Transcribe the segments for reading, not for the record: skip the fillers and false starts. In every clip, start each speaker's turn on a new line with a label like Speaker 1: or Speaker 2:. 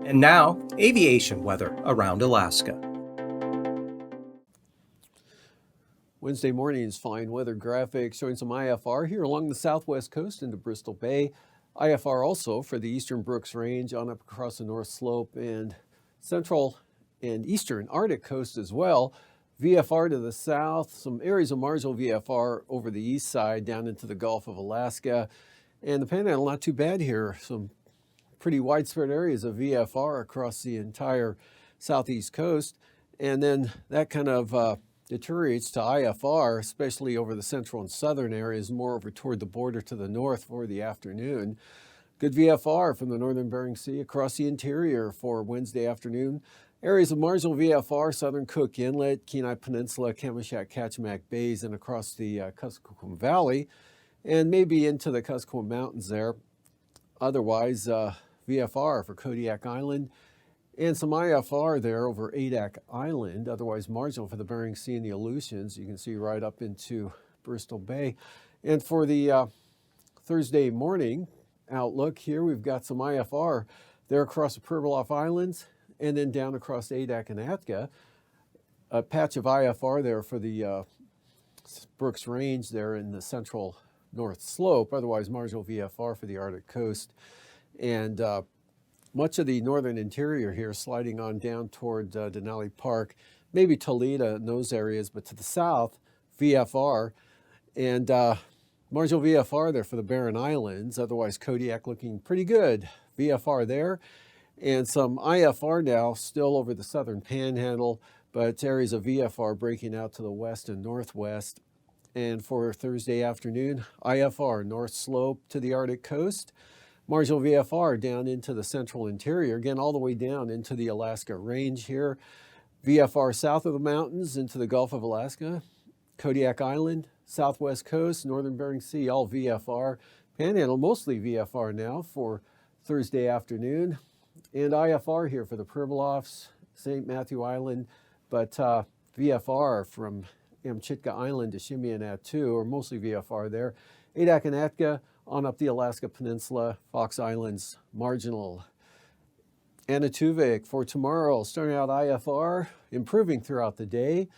Speaker 1: And now, aviation weather around Alaska.
Speaker 2: Wednesday morning's fine weather graphic showing some IFR here along the southwest coast into Bristol Bay. IFR also for the eastern Brooks Range on up across the North Slope and central and eastern Arctic coast as well. VFR to the south, some areas of marginal VFR over the east side down into the Gulf of Alaska. And the Panhandle, not too bad here. Some pretty widespread areas of VFR across the entire southeast coast. And then that kind of deteriorates to IFR, especially over the central and southern areas, more over toward the border to the north for the afternoon. Good VFR from the northern Bering Sea across the interior for Wednesday afternoon. Areas of marginal VFR, southern Cook Inlet, Kenai Peninsula, Kamishak, Kachemak Bays, and across the Kuskokwim Valley, and maybe into the Kuskokwim Mountains there. Otherwise, VFR for Kodiak Island, and some IFR there over Adak Island, otherwise marginal for the Bering Sea and the Aleutians. You can see right up into Bristol Bay. And for the Thursday morning outlook here, we've got some IFR there across the Pribilof Islands and then down across Adak and Atka. A patch of IFR there for the Brooks Range there in the central North Slope, otherwise marginal VFR for the Arctic coast. And much of the northern interior here sliding on down toward Denali Park, maybe Toledo in those areas, but to the south, VFR. And marginal VFR there for the Barren Islands, otherwise Kodiak looking pretty good. VFR there. And some IFR now still over the southern Panhandle, but areas of VFR breaking out to the west and northwest. And for Thursday afternoon, IFR North Slope to the Arctic coast. Marginal VFR down into the central interior, again all the way down into the Alaska Range here. VFR south of the mountains into the Gulf of Alaska. Kodiak Island, southwest coast, northern Bering Sea, all VFR. Panhandle, mostly VFR now for Thursday afternoon. And IFR here for the Pribilofs, St. Matthew Island, but VFR from Amchitka Island to Shimianatu, or mostly VFR there. Adak and Atka on up the Alaska Peninsula, Fox Islands, marginal. Anatuvik for tomorrow, starting out IFR, improving throughout the day.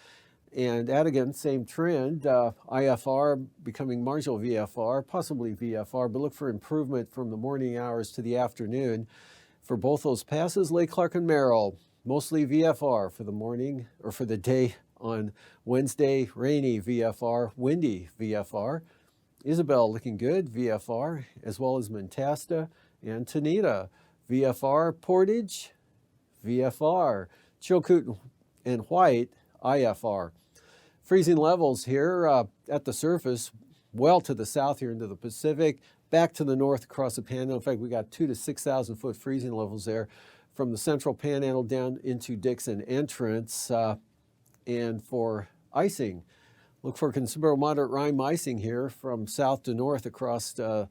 Speaker 2: And Adigan, same trend, IFR becoming marginal VFR, possibly VFR, but look for improvement from the morning hours to the afternoon. For both those passes, Lake Clark and Merrill, mostly VFR for the morning or for the day on Wednesday, rainy VFR, windy VFR. Isabel looking good, VFR, as well as Mentasta and Tanita, VFR, Portage, VFR, Chilkoot and White, IFR. Freezing levels here at the surface, well to the south here into the Pacific, back to the north across the Panhandle. In fact, we got 2,000 to 6,000 foot freezing levels there from the central Panhandle down into Dixon Entrance. And for icing, look for considerable moderate rime icing here from south to north across the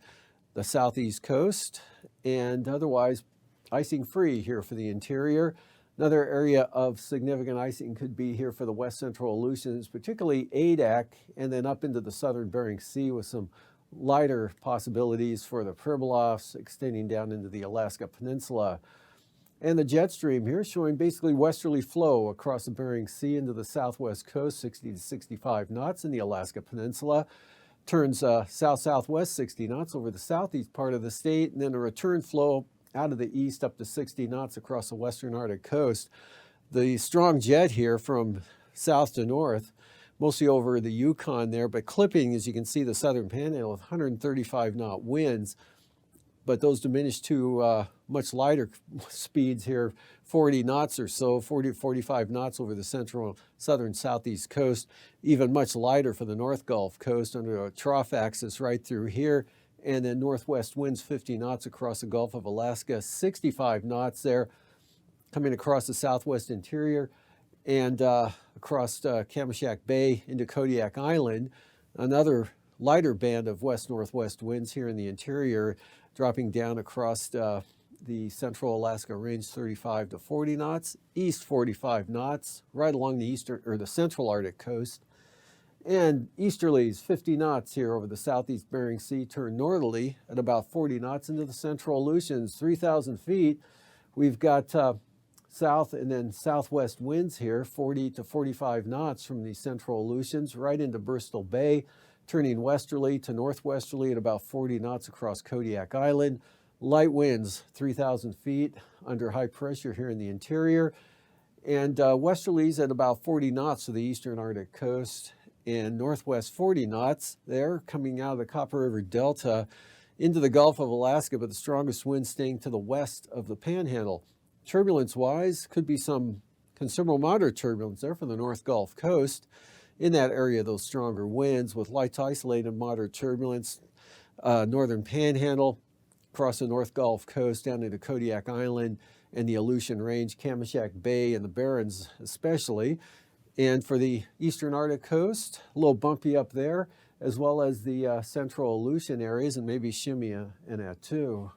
Speaker 2: southeast coast, and otherwise icing free here for the interior. Another area of significant icing could be here for the west central Aleutians, particularly Adak, and then up into the southern Bering Sea with some lighter possibilities for the Pribilofs extending down into the Alaska Peninsula. And the jet stream here showing basically westerly flow across the Bering Sea into the southwest coast, 60 to 65 knots in the Alaska Peninsula. Turns south-southwest 60 knots over the southeast part of the state, and then a return flow out of the east up to 60 knots across the western Arctic coast. The strong jet here from south to north, mostly over the Yukon there, but clipping, as you can see, the southern Panhandle with 135 knot winds. But those diminish to much lighter speeds here, 40 knots or so, 40 to 45 knots over the central, southern, southeast coast, even much lighter for the North Gulf coast under a trough axis right through here, and then northwest winds 50 knots across the Gulf of Alaska, 65 knots there, coming across the southwest interior, and across Kamishak Bay into Kodiak Island, another lighter band of west-northwest winds here in the interior, dropping down across the central Alaska range 35 to 40 knots, east 45 knots, right along the eastern or the central Arctic coast. And easterlies 50 knots here over the southeast Bering Sea, turn northerly at about 40 knots into the central Aleutians, 3,000 feet We've got south and then southwest winds here, 40 to 45 knots from the central Aleutians right into Bristol Bay, turning westerly to northwesterly at about 40 knots across Kodiak Island. Light winds, 3,000 feet under high pressure here in the interior, and westerlies at about 40 knots to the eastern Arctic coast, and northwest 40 knots there coming out of the Copper River Delta into the Gulf of Alaska, but the strongest winds staying to the west of the Panhandle. Turbulence-wise, could be some considerable moderate turbulence there from the North Gulf Coast in that area, those stronger winds with light to isolated moderate turbulence, northern Panhandle, across the North Gulf Coast down into Kodiak Island and the Aleutian Range, Kamishak Bay and the Barrens especially. And for the eastern Arctic coast, a little bumpy up there, as well as the central Aleutian areas and maybe Shimia and Attu.